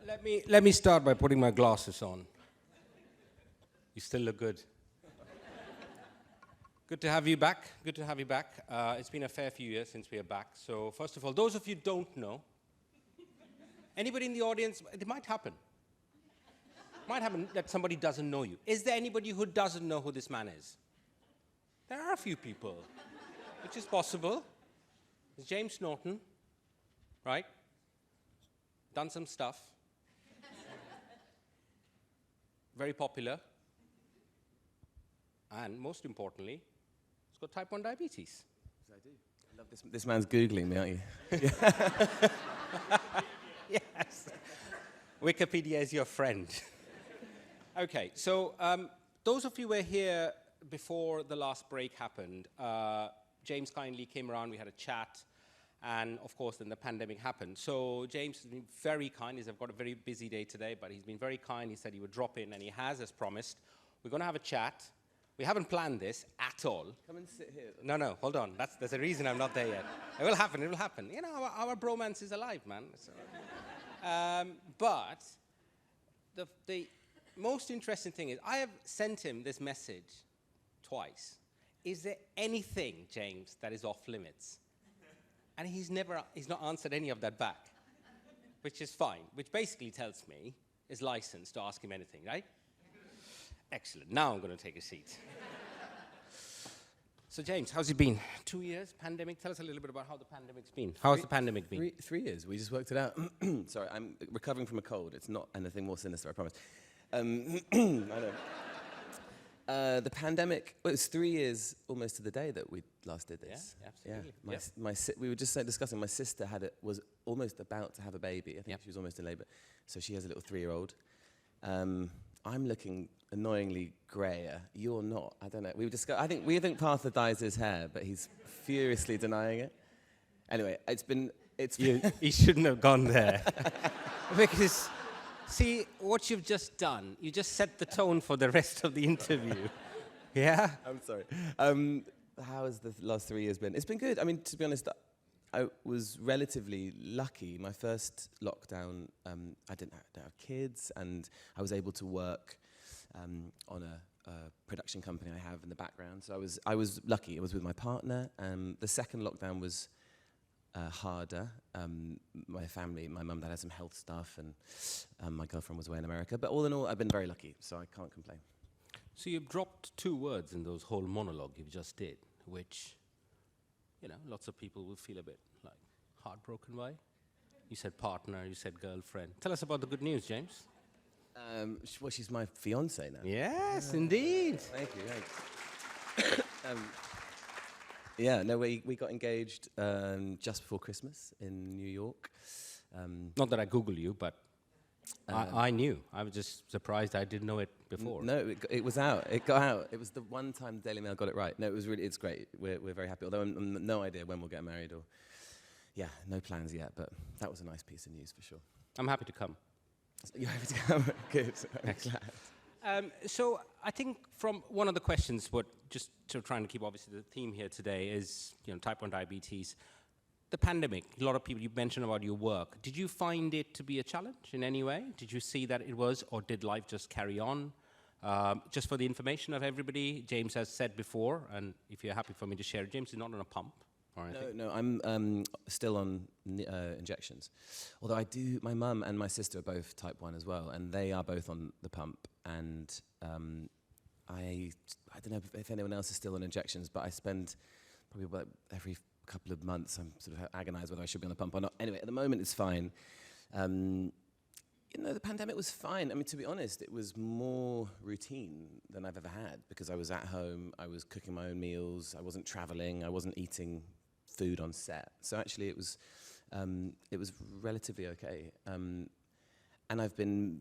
let me start by putting my glasses on. You still look good. Good to have you back. Good to have you back. It's been a fair few years since we are back. So first of all, those of you who don't know, anybody in the audience, it might happen. Might happen that somebody doesn't know you. Is there anybody who doesn't know who this man is? There are a few people, which is possible. It's James Norton, right? Done some stuff. Very popular. And most importantly, he's got type 1 diabetes. Yes, I do. I love this man's Googling me, aren't you? Yes. Wikipedia is your friend. Okay, so those of you who were here before the last break happened, James kindly came around, we had a chat, and of course then the pandemic happened. So James has been very kind. He's got a very busy day today, but he's been very kind. He said he would drop in, and he has, as promised. We're going to have a chat. We haven't planned this at all. Come and sit here. No, hold on. There's a reason I'm not there yet. It will happen. You know, our bromance is alive, man. So, but the most interesting thing is I have sent him this message twice. Is there anything, James, that is off limits? And he's not answered any of that back, which is fine, which basically tells me is licensed to ask him anything, right? Excellent. Now I'm going to take a seat. So, James, how's it been? 2 years, pandemic. Tell us a little bit about how the pandemic's been. How's the pandemic been? 3 years. We just worked it out. Sorry, I'm recovering from a cold. It's not anything more sinister, I promise. I know. The pandemic, well, it was 3 years almost to the day that we last did this. Yeah, absolutely. Yeah. We were just discussing, my sister was almost about to have a baby. I think she was almost in labor. So she has a little 3-year-old. I'm looking annoyingly greyer. You're not. I don't know. We think Partha dyes his hair, but he's furiously denying it. Anyway, He shouldn't have gone there. Because, see, what you've just done, you just set the tone for the rest of the interview. Yeah? I'm sorry. How has the last 3 years been? It's been good. I mean, to be honest, I was relatively lucky. My first lockdown, I didn't have kids, and I was able to work on a production company I have in the background. So I was lucky. I was with my partner. The second lockdown was harder. My family, my mum, dad had some health stuff, and my girlfriend was away in America. But all in all, I've been very lucky, so I can't complain. So you've dropped 2 words in those whole monologue you just did, which, you know, lots of people will feel a bit like heartbroken by. You said partner, you said girlfriend. Tell us about the good news, James. Well, she's my fiancée now. Yes, indeed. Thank you. We got engaged just before Christmas in New York. Not that I Google you, but I knew. I was just surprised I didn't know it before. No, it was out. It got out. It was the one time the Daily Mail got it right. No, it's great. We're very happy. Although I'm no idea when we'll get married or, no plans yet. But that was a nice piece of news for sure. I'm happy to come. You're happy to come? Good. Excellent. So I think from one of the questions, just to trying to keep obviously the theme here today is, type 1 diabetes. The pandemic, a lot of people, you mentioned about your work. Did you find it to be a challenge in any way? Did you see that it was, or did life just carry on? Just for the information of everybody, James has said before, and if you're happy for me to share, James is not on a pump or anything. No, I'm still on injections. Although my mum and my sister are both type 1 as well, and they are both on the pump. And I don't know if anyone else is still on injections, but I spend probably about every couple of months, I'm sort of agonized whether I should be on the pump or not. Anyway, at the moment, it's fine. The pandemic was fine. I mean, to be honest, it was more routine than I've ever had because I was at home, I was cooking my own meals, I wasn't traveling, I wasn't eating food on set. So actually, it was relatively okay. And I've been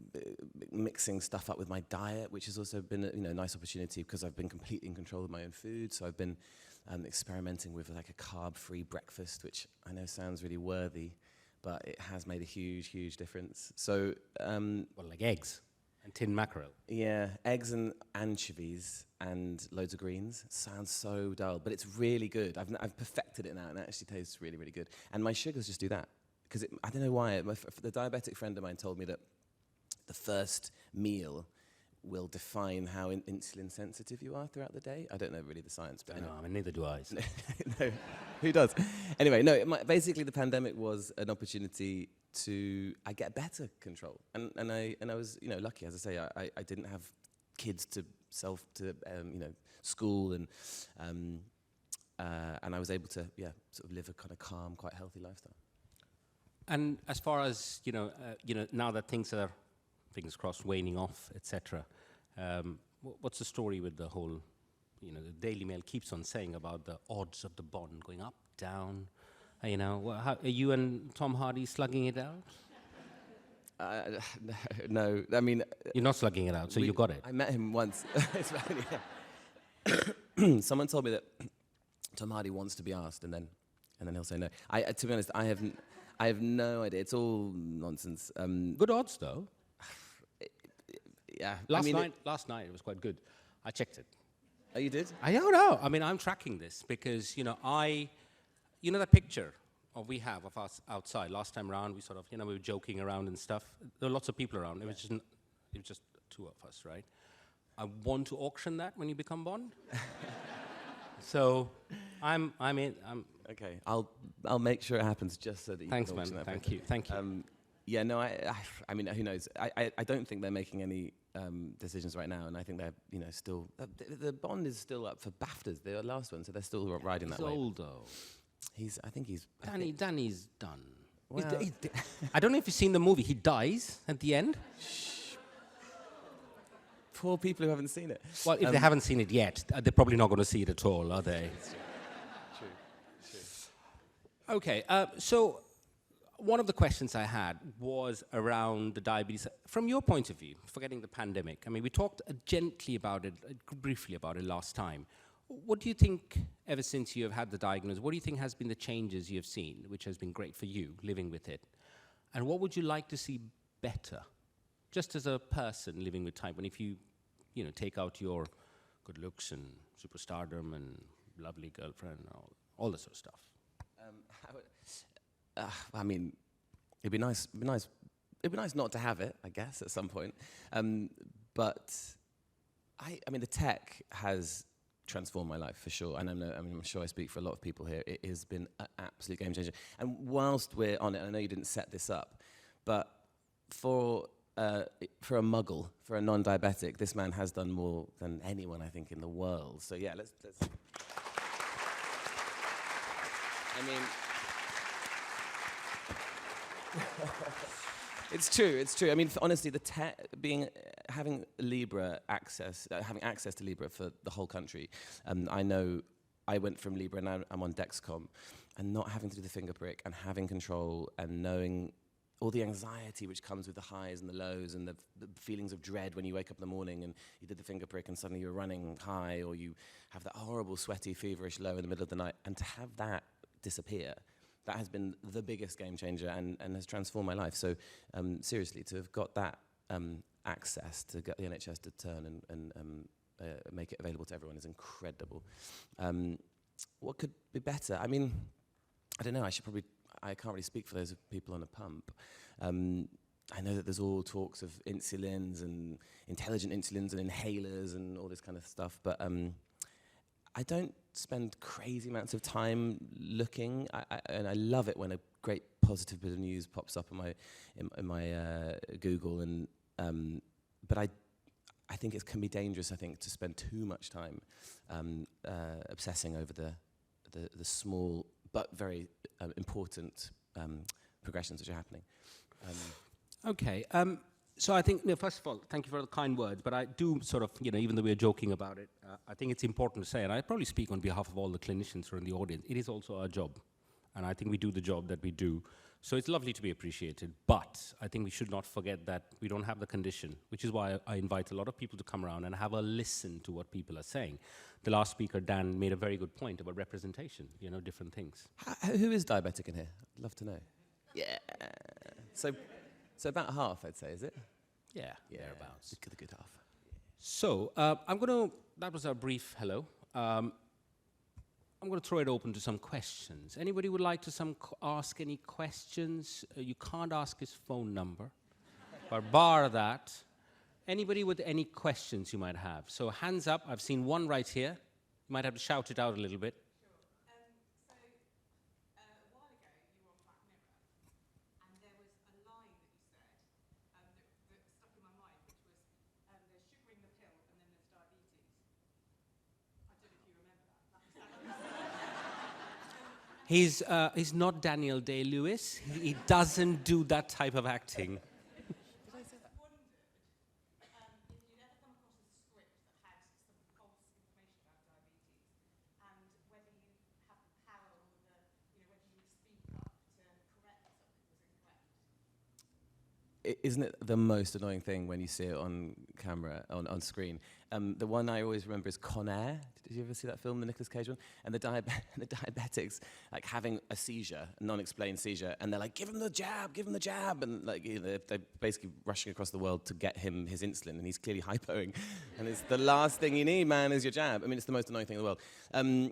mixing stuff up with my diet, which has also been a nice opportunity because I've been completely in control of my own food. So I've been experimenting with like a carb-free breakfast, which I know sounds really worthy, but it has made a huge, huge difference. So, like eggs and tin mackerel. Yeah, eggs and anchovies and loads of greens. Sounds so dull, but it's really good. I've perfected it now, and it actually tastes really, really good. And my sugars just do that. Because I don't know why, the diabetic friend of mine told me that the first meal will define how insulin sensitive you are throughout the day. I don't know really the science, but No, I mean, neither do I. So. no, who does? Anyway, no. Basically, the pandemic was an opportunity to get better control, and I was lucky, as I say. I didn't have kids to school, and I was able to sort of live a kind of calm, quite healthy lifestyle. And as far as now that things are, fingers crossed, waning off, etc. What's the story with the whole? The Daily Mail keeps on saying about the odds of the bond going up, down. How, are you and Tom Hardy slugging it out? No, I mean... You're not slugging it out, so you got it. I met him once. Someone told me that Tom Hardy wants to be asked, and then he'll say no. To be honest, I have no idea. It's all nonsense. Good odds, though. Yeah. Last night it was quite good. I checked it. Oh, you did? I don't know. I mean, I'm tracking this because, that picture we have of us outside. Last time around, we sort of, we were joking around and stuff. There were lots of people around. It was just two of us, right? I want to auction that when you become Bond. So I'm in. Okay. I'll make sure it happens just so that you Thanks, can auction man. that. Thank you. Yeah, no, I mean, who knows? I don't think they're making any decisions right now, and I think they're, still... the Bond is still up for BAFTAs, the last one, so they're still riding that wave. He's old, though. I think he's... Danny's done. Well, I don't know if you've seen the movie. He dies at the end. Poor people who haven't seen it. Well, if they haven't seen it yet, they're probably not going to see it at all, are they? True. Okay, so... One of the questions I had was around the diabetes. From your point of view, forgetting the pandemic, I mean, we talked gently about it, briefly about it last time. What do you think, ever since you have had the diagnosis, what do you think has been the changes you have seen, which has been great for you, living with it? And what would you like to see better, just as a person living with type 1, if you take out your good looks and superstardom and lovely girlfriend, all this sort of stuff? I mean, it'd be nice not to have it, I guess, at some point. But I mean, the tech has transformed my life for sure, and I'm sure I speak for a lot of people here. It has been an absolute game changer. And whilst we're on it, I know you didn't set this up, but for a muggle, for a non-diabetic, this man has done more than anyone, I think, in the world. So yeah, let's. I mean. It's true. I mean, honestly, having access to Libra for the whole country. I know I went from Libra and now I'm on Dexcom, and not having to do the finger prick and having control and knowing all the anxiety which comes with the highs and the lows and the feelings of dread when you wake up in the morning and you did the finger prick and suddenly you're running high, or you have that horrible sweaty feverish low in the middle of the night, and to have that disappear. That has been the biggest game changer and has transformed my life. So seriously, to have got that access, to get the NHS to turn and make it available to everyone is incredible. What could be better? I mean, I don't know. I can't really speak for those people on a pump. I know that there's all talks of insulins and intelligent insulins and inhalers and all this kind of stuff, but I don't spend crazy amounts of time looking, and I love it when a great positive bit of news pops up in my Google. And but I think it can be dangerous. I think to spend too much time obsessing over the small but very important progressions which are happening. Okay. So I think, first of all, thank you for the kind words, but I do sort of, even though we're joking about it, I think it's important to say, and I probably speak on behalf of all the clinicians who are in the audience, it is also our job, and I think we do the job that we do. So it's lovely to be appreciated, but I think we should not forget that we don't have the condition, which is why I invite a lot of people to come around and have a listen to what people are saying. The last speaker, Dan, made a very good point about representation, different things. Who is diabetic in here? I'd love to know. Yeah. So about half, I'd say, is it? Yeah, thereabouts. The good half. So that was our brief hello. I'm going to throw it open to some questions. Anybody would like to ask any questions? You can't ask his phone number. But bar that, anybody with any questions you might have? So hands up. I've seen one right here. You might have to shout it out a little bit. He's not Daniel Day-Lewis. He doesn't do that type of acting. Isn't it the most annoying thing when you see it on camera, on screen? The one I always remember is Con Air. Did you ever see that film, the Nicolas Cage one? And the diabetics, like, having a seizure, a non-explained seizure, and they're like, give him the jab, and like, you know, they're basically rushing across the world to get him his insulin, and he's clearly hypoing. And it's the last thing you need, man, is your jab. I mean, it's the most annoying thing in the world. I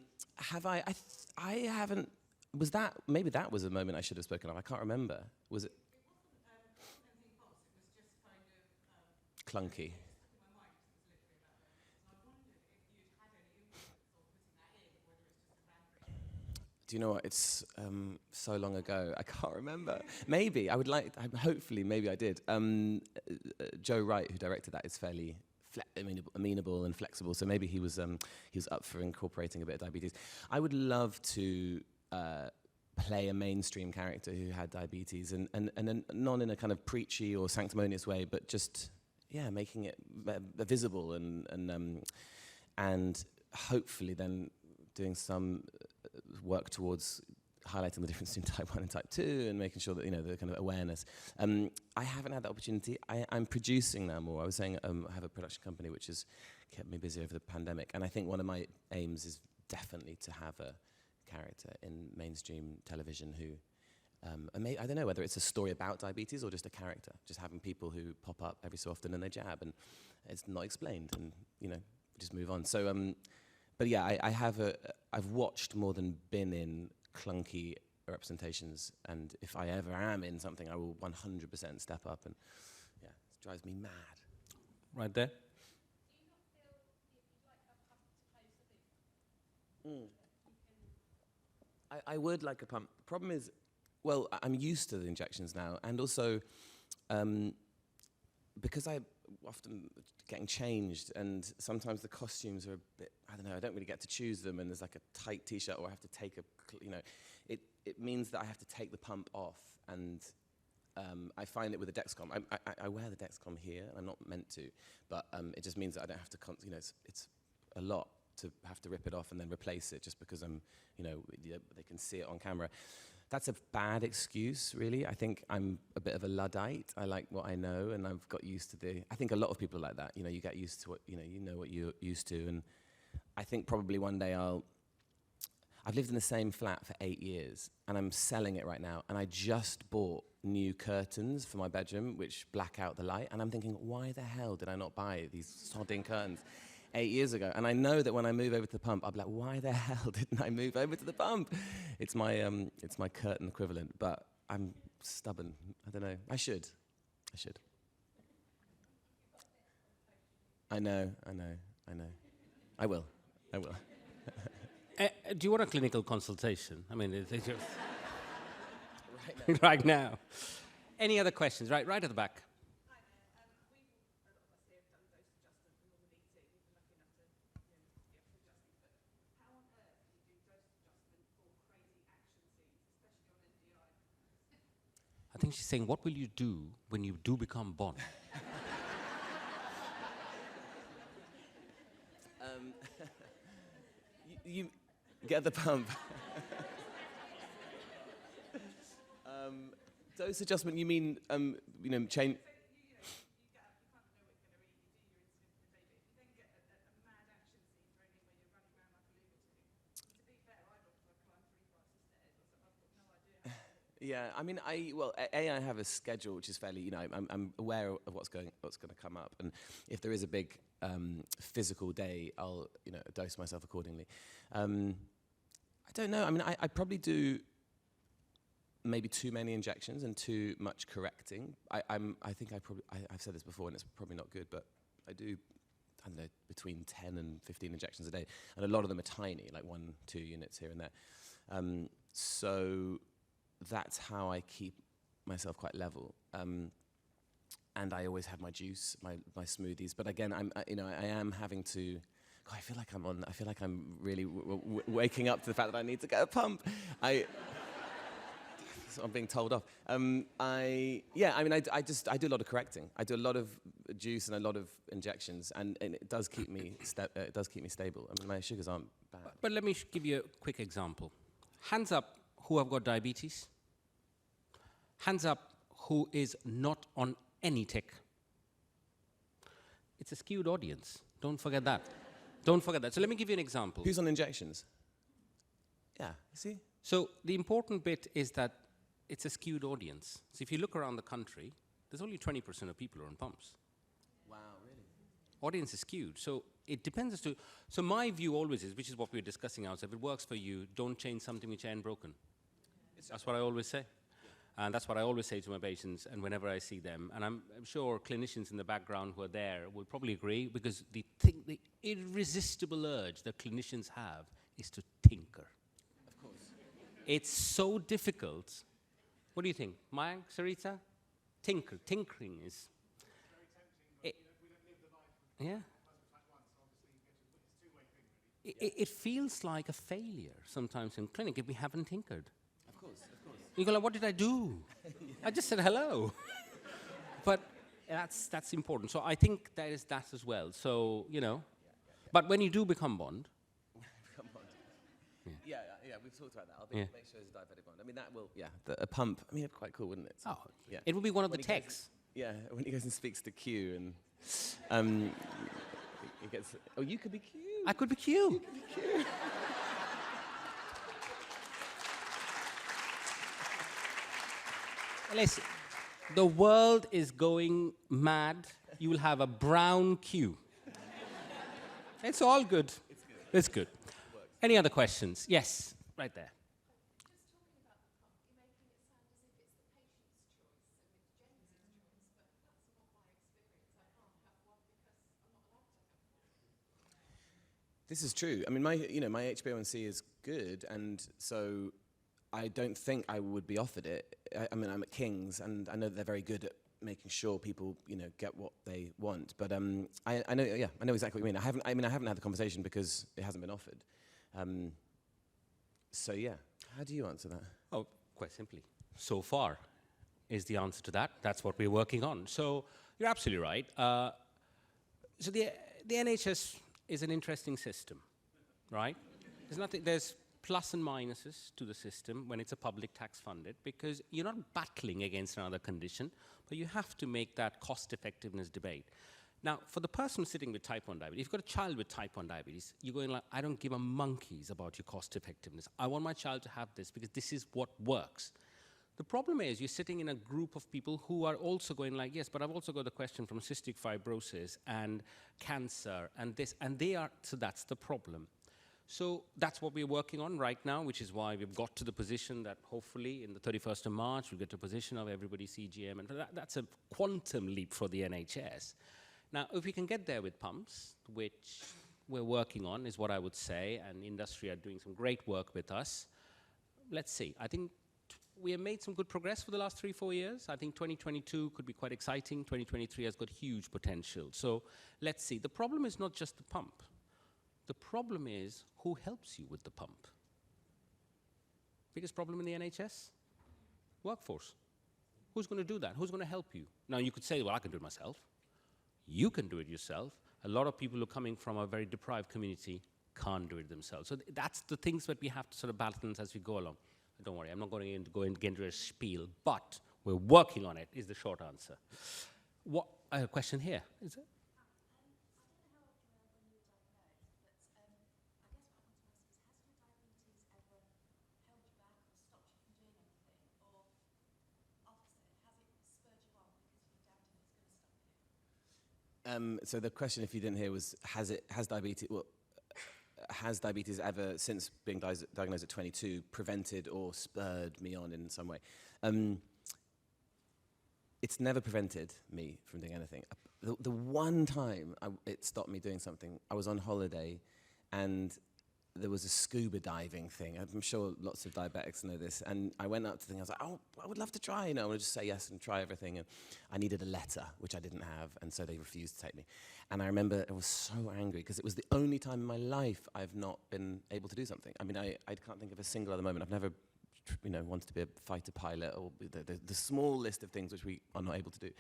haven't, maybe that was a moment I should have spoken of. I can't remember. Was it? Clunky. Do you know what? It's so long ago. I can't remember. Maybe I would like. Hopefully, maybe I did. Joe Wright, who directed that, is fairly amenable and flexible. So maybe he was up for incorporating a bit of diabetes. I would love to play a mainstream character who had diabetes, and not in a kind of preachy or sanctimonious way, but just. Yeah, making it visible and hopefully then doing some work towards highlighting the difference between type 1 and type 2 and making sure that, you know, the kind of awareness. I haven't had that opportunity. I'm producing now more. I was saying I have a production company which has kept me busy over the pandemic, and I think one of my aims is definitely to have a character in mainstream television who I don't know whether it's a story about diabetes or just a character, just having people who pop up every so often and they jab, and it's not explained, and, you know, just move on. So, but yeah, I've watched more than been in clunky representations, and if I ever am in something, I will 100% step up, and yeah, it drives me mad. Right there. I would like a pump. The problem is, well, I'm used to the injections now, and also because I'm often getting changed, and sometimes the costumes are a bit, I don't know, I don't really get to choose them, and there's like a tight t-shirt, or I have to take you know, it means that I have to take the pump off, and I find it with the Dexcom. I wear the Dexcom here, and I'm not meant to, but it just means that I don't have to, you know, it's a lot to have to rip it off and then replace it just because I'm, you know, they can see it on camera. That's a bad excuse, really. I think I'm a bit of a Luddite. I like what I know, and I've got used to I think a lot of people are like that. You know, you get used to what, you know what you're used to, and I think probably one day I've lived in the same flat for 8 years, and I'm selling it right now, and I just bought new curtains for my bedroom, which black out the light, and I'm thinking, why the hell did I not buy these sodding curtains 8 years ago? And I know that when I move over to the pump, I'll be like, why the hell didn't I move over to the pump? It's my curtain equivalent, but I'm stubborn. I don't know. I should. I know. I will. Do you want a clinical consultation? I mean, it's just Right now. right now. Any other questions? Right at the back. I think she's saying, what will you do when you do become Bond? You get the pump. Dose adjustment, you mean, you know, change... Yeah, I mean, I have a schedule which is fairly, you know, I'm aware of what's going to come up, and if there is a big physical day, I'll, you know, dose myself accordingly. I don't know. I mean, I probably do maybe too many injections and too much correcting. I've said this before, and it's probably not good, but I don't know, between 10 and 15 injections a day, and a lot of them are tiny, like 1-2 units here and there. So that's how I keep myself quite level. And I always have my juice, my smoothies. But again, I am having to. God, I feel like I'm really waking up to the fact that I need to get a pump. So I'm being told off. I do a lot of correcting. I do a lot of juice and a lot of injections, and it does keep me stable. I mean, my sugars aren't bad. But let me give you a quick example. Hands up who have got diabetes. Hands up who is not on any tick. It's a skewed audience. Don't forget that. Don't forget that. So let me give you an example. Who's on injections? Yeah, you see? So the important bit is that it's a skewed audience. So if you look around the country, there's only 20% of people who are on pumps. Wow, really? Audience is skewed. So it depends as to... So my view always is, which is what we were discussing outside, if it works for you, don't change something which ain't broken. That's what I always say. And that's what I always say to my patients, and whenever I see them. And I'm sure clinicians in the background who are there will probably agree, because the irresistible urge that clinicians have is to tinker. Of course. It's so difficult. What do you think? Mayank, Sarita? Tinkering is... Very tempting, but we don't live the life of Yeah. type 1, so obviously it's a two-way thing, really. It feels like a failure sometimes in clinic if we haven't tinkered. Of course. You go like, what did I do? I just said hello. But that's important. So I think there is that as well. So, But when you do become Bond... Yeah, we've talked about that. I'll make sure there's a diabetic Bond. I mean, that will... Yeah, a pump. I mean, it'd be quite cool, wouldn't it? Oh, yeah. It would be one of the When techs. When he goes and speaks to Q and... he gets... Oh, you could be Q. I could be Q. You could be Q. Listen, the world is going mad. You will have a brown Q. It's all good. It's good. Any other questions? Yes, right there. This is true. I mean, my HbA1c is good, and so I don't think I would be offered it. I mean, I'm at King's, and I know that they're very good at making sure people, get what they want. But I know exactly what you mean. I haven't had the conversation because it hasn't been offered. So yeah, how do you answer that? Oh, quite simply. So far is the answer to that. That's what we're working on. So you're absolutely right. So the NHS is an interesting system, right? There's plus and minuses to the system when it's a public tax funded, because you're not battling against another condition, but you have to make that cost effectiveness debate. Now, for the person sitting with type 1 diabetes, if you've got a child with type 1 diabetes, you're going like, I don't give a monkeys about your cost effectiveness. I want my child to have this because this is what works. The problem is you're sitting in a group of people who are also going like, yes, but I've also got the question from cystic fibrosis and cancer and this, and so that's the problem. So that's what we're working on right now, which is why we've got to the position that hopefully in the 31st of March, we'll get to a position of everybody CGM, and that's a quantum leap for the NHS. Now, if we can get there with pumps, which we're working on, is what I would say, and industry are doing some great work with us, let's see. I think we have made some good progress for the last 3-4 years. I think 2022 could be quite exciting. 2023 has got huge potential. So let's see. The problem is not just the pump. The problem is who helps you with the pump. Biggest problem in the NHS? Workforce. Who's going to do that? Who's going to help you? Now, you could say, well, I can do it myself. You can do it yourself. A lot of people who are coming from a very deprived community can't do it themselves. So that's the things that we have to sort of balance as we go along. Don't worry, I'm not going to go into a spiel, but we're working on it, is the short answer. What, a question here, is it? So the question, if you didn't hear, was has diabetes? Well, has diabetes ever, since being diagnosed at 22, prevented or spurred me on in some way? It's never prevented me from doing anything. The one time it stopped me doing something, I was on holiday, and there was a scuba diving thing. I'm sure lots of diabetics know this. And I went up to the thing, I was like, oh, I would love to try, I would just say yes and try everything. And I needed a letter, which I didn't have, and so they refused to take me. And I remember I was so angry, because it was the only time in my life I've not been able to do something. I mean, I can't think of a single other moment. I've never wanted to be a fighter pilot, or the small list of things which we are not able to do.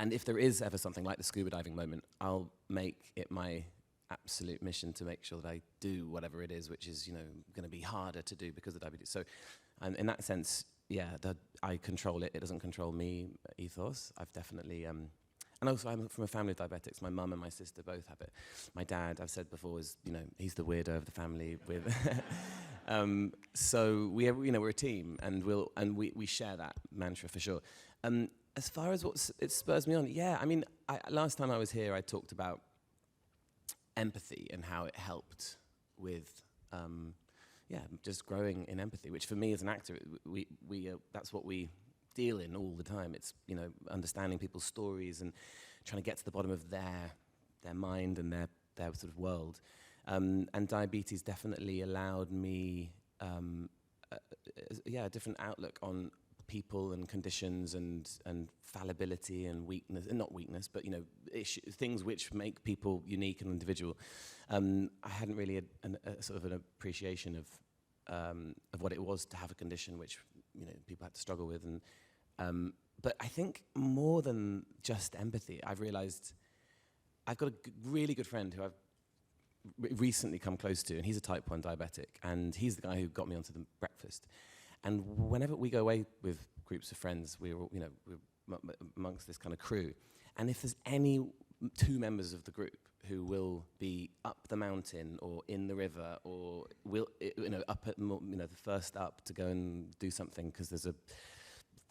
And if there is ever something like the scuba diving moment, I'll make it my absolute mission to make sure that I do whatever it is, which is, going to be harder to do because of diabetes. So, in that sense, yeah, I control it. It doesn't control me. Ethos. I've definitely, and also I'm from a family of diabetics. My mum and my sister both have it. My dad, I've said before, is he's the weirdo of the family. With, so we're a team, and we share that mantra for sure. As far as what it spurs me on, yeah. I mean, last time I was here, I talked about empathy and how it helped with just growing in empathy, which for me as an actor, that's what we deal in all the time. It's understanding people's stories and trying to get to the bottom of their mind and their sort of world. And diabetes definitely allowed me a different outlook on people and conditions and fallibility and weakness, and not weakness, but things which make people unique and individual. I hadn't really a sort of an appreciation of what it was to have a condition which people had to struggle with, and but I think more than just empathy, I've realised I've got a really good friend who I've recently come close to, and he's a type 1 diabetic, and he's the guy who got me onto the breakfast. And whenever we go away with groups of friends, we're amongst this kind of crew. And if there's any two members of the group who will be up the mountain or in the river, or up at the first up to go and do something because there's a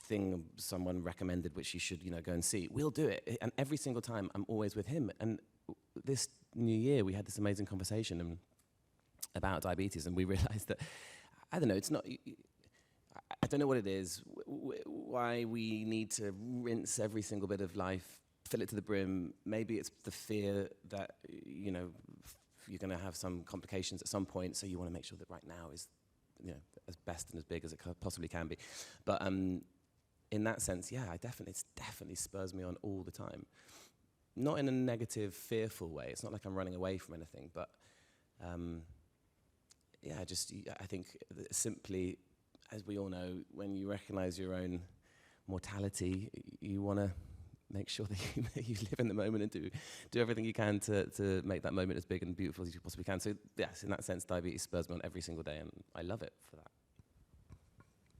thing someone recommended which you should go and see, we'll do it. And every single time I'm always with him. And this New Year we had this amazing conversation about diabetes, and we realized that, I don't know, it's not, I don't know what it is, why we need to rinse every single bit of life, fill it to the brim. Maybe it's the fear that, you're going to have some complications at some point, so you want to make sure that right now is, as best and as big as it possibly can be. But in that sense, yeah, it definitely spurs me on all the time. Not in a negative, fearful way. It's not like I'm running away from anything, but I think simply, as we all know, when you recognize your own mortality, you want to make sure that you live in the moment and do everything you can to make that moment as big and beautiful as you possibly can. So yes, in that sense, diabetes spurs me on every single day, and I love it for that.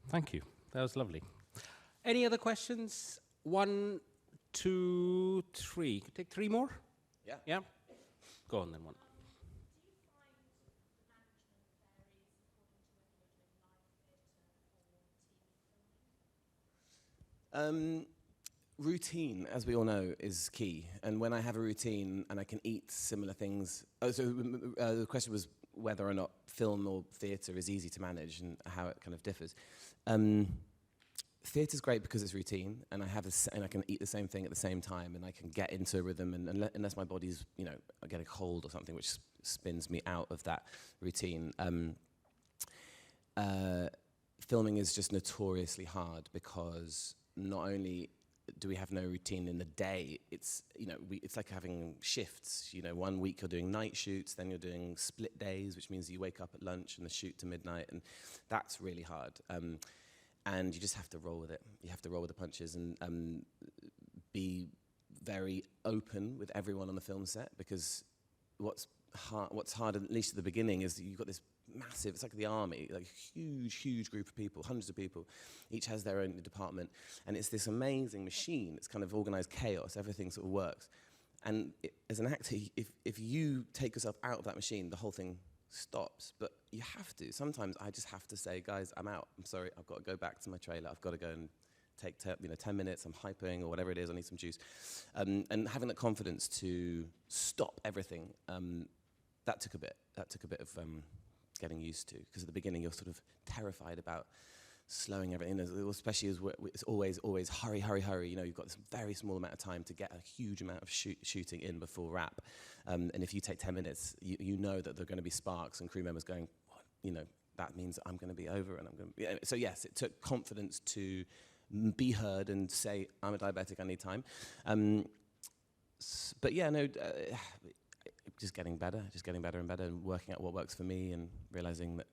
Thank you. That was lovely. Any other questions? 1, 2, 3. Could take 3 more? Yeah. Yeah? Go on then, one. Routine, as we all know, is key. And when I have a routine and I can eat similar things... the question was whether or not film or theatre is easy to manage and how it kind of differs. Theatre's great because it's routine, and I can eat the same thing at the same time, and I can get into a rhythm, and unless my body's, I get a cold or something which spins me out of that routine. Filming is just notoriously hard because not only do we have no routine in the day, it's like having shifts. 1 week you're doing night shoots, then you're doing split days, which means you wake up at lunch and the shoot to midnight, and that's really hard. And you just have to roll with it. You have to roll with the punches and be very open with everyone on the film set, because what's hard, at least at the beginning, is that you've got this massive, it's like the army, like a huge group of people, hundreds of people, each has their own department, and it's this amazing machine. It's kind of organized chaos, everything sort of works. And as an actor, if you take yourself out of that machine, the whole thing stops. But you have to. Sometimes I just have to say, guys, I'm out. I'm sorry, I've got to go back to my trailer. I've got to go and take 10 minutes, I'm hyping or whatever it is, I need some juice. And having that confidence to stop everything that took a bit. That took a bit of getting used to, because at the beginning you're sort of terrified about slowing everything, especially as it's always hurry, hurry, hurry. You know, you've got this very small amount of time to get a huge amount of shooting in before wrap. And if you take 10 minutes, you know that there are going to be sparks and crew members going, what? You know, that means I'm going to be over and I'm going to be... So yes, it took confidence to be heard and say, I'm a diabetic, I need time. But yeah, no, just getting better and better, and working out what works for me, and realizing that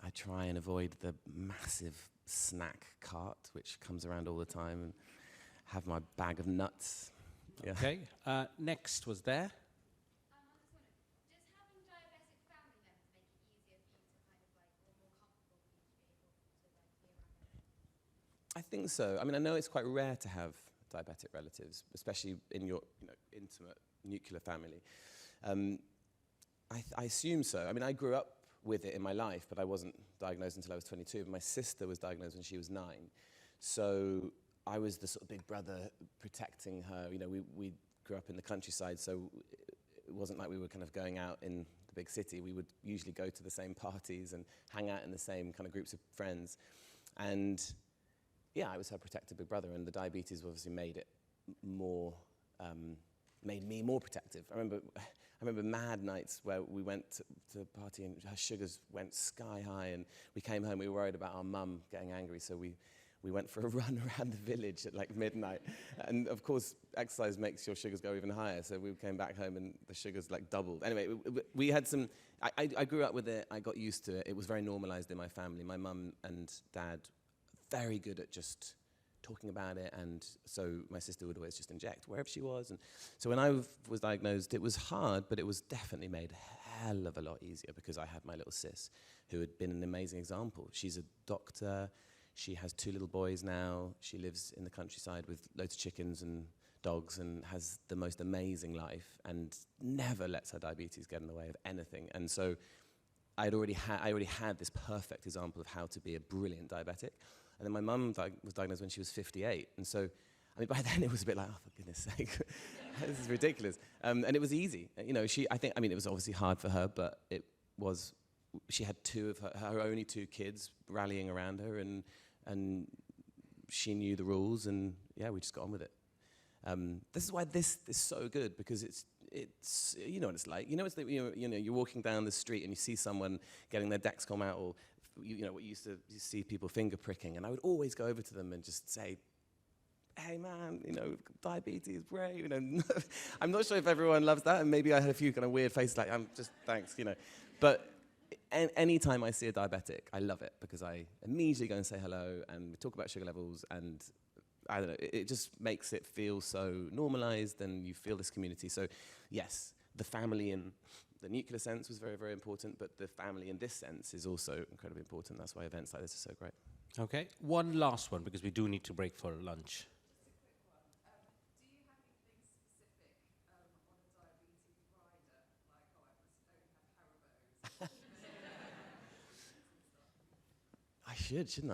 I try and avoid the massive snack cart which comes around all the time, and have my bag of nuts. Yeah. Okay. Next was there. I think so. I mean, I know it's quite rare to have diabetic relatives, especially in your intimate nuclear family. I assume so. I mean, I grew up with it in my life, but I wasn't diagnosed until I was 22. My sister was diagnosed when she was 9. So I was the sort of big brother protecting her. You know, we grew up in the countryside, so it wasn't like we were kind of going out in the big city. We would usually go to the same parties and hang out in the same kind of groups of friends. And yeah, I was her protective big brother, and the diabetes obviously made it more, made me more protective. I remember mad nights where we went to a party and her sugars went sky high, and we came home, we were worried about our mum getting angry, so we went for a run around the village at like midnight. And of course, exercise makes your sugars go even higher, so we came back home and the sugars like doubled. Anyway, we had some, I grew up with it, I got used to it, it was very normalized in my family. My mum and dad, very good at just talking about it, and so my sister would always just inject wherever she was. And so when I was diagnosed, it was hard, but it was definitely made a hell of a lot easier because I had my little sis, who had been an amazing example. She's a doctor, she has 2 little boys now, she lives in the countryside with loads of chickens and dogs and has the most amazing life and never lets her diabetes get in the way of anything. And so I already had this perfect example of how to be a brilliant diabetic. And then my mum was diagnosed when she was 58. And so, I mean, by then it was a bit like, oh, for goodness sake, this is ridiculous. And it was easy. You know, it was obviously hard for her, but she had 2 of her only 2 kids rallying around her, and she knew the rules, and yeah, we just got on with it. This is why this is so good, because it's you know what it's like. You know, you're walking down the street and you see someone getting their Dexcom out, or you know, what you see people finger pricking, and I would always go over to them and just say, hey man, you know, diabetes, great, you know. I'm not sure if everyone loves that, and maybe I had a few kind of weird faces like, I'm just, thanks, you know. But any time I see a diabetic, I love it, because I immediately go and say hello, and we talk about sugar levels, and I don't know, it just makes it feel so normalized, and you feel this community. So yes, the family in the nuclear sense was very, very important, but the family in this sense is also incredibly important. That's why events like this are so great. Okay. One last one, because we do need to break for lunch. I should, shouldn't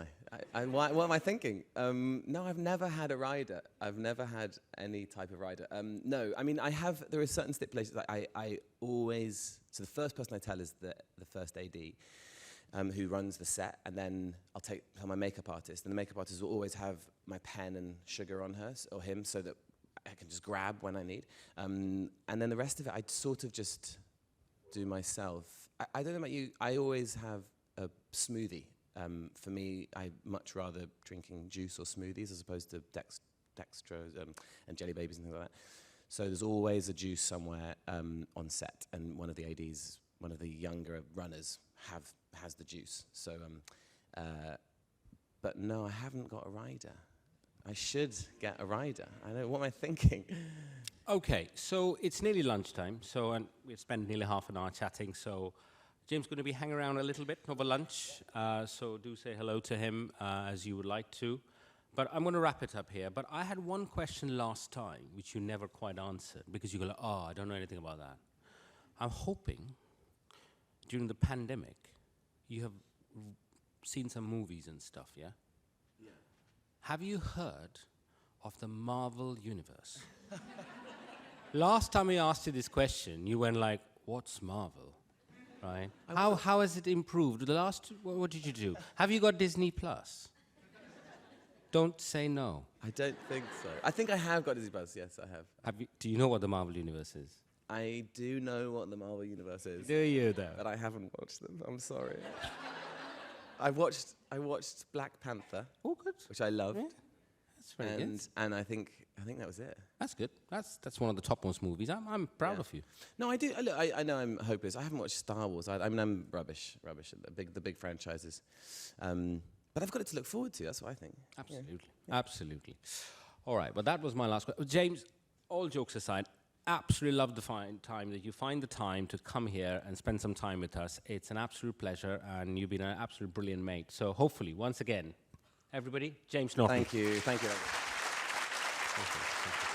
I? What am I thinking? No, I've never had a rider. I've never had any type of rider. No, I mean, there are certain stipulations that I always, so the first person I tell is the first AD, who runs the set, and then I'll tell my makeup artist, and the makeup artist will always have my pen and sugar on her, or him, so that I can just grab when I need. And then the rest of it, I sort of just do myself. I don't know about you, I always have a smoothie. For me, I much rather drinking juice or smoothies as opposed to dextrose and jelly babies and things like that. So there's always a juice somewhere on set, and one of the ADs, one of the younger runners, has the juice. So, but no, I haven't got a rider. I should get a rider. I know, what am I thinking? Okay, so it's nearly lunchtime, and we've spent nearly half an hour chatting, so James is going to be hanging around a little bit over lunch, so do say hello to him as you would like to. But I'm going to wrap it up here. But I had one question last time, which you never quite answered, because you go, oh, I don't know anything about that. I'm hoping during the pandemic, you have seen some movies and stuff, yeah? Yeah. Have you heard of the Marvel Universe? Last time we asked you this question, you went like, what's Marvel? Right? How has it improved? The last, what did you do? Have you got Disney Plus? Don't say no. I don't think so. I think I have got Disney Plus. Yes, I have. Do you know what the Marvel Universe is? I do know what the Marvel Universe is. Do you, though? But I haven't watched them. I'm sorry. I watched Black Panther. Oh, good. Which I loved. Yeah. That's very good. And I think that was it. That's good. That's one of the topmost movies. I'm proud of you. No, I do. Look, I know I'm hopeless. I haven't watched Star Wars. I mean, I'm rubbish at the big franchises. But I've got it to look forward to. That's what I think. Absolutely. Yeah. Absolutely. All right. Well, that was my last question. James, all jokes aside, absolutely love the time that you find the time to come here and spend some time with us. It's an absolute pleasure, and you've been an absolute brilliant mate. So hopefully, once again, everybody, James Norton. Thank you. Thank you. Thank you.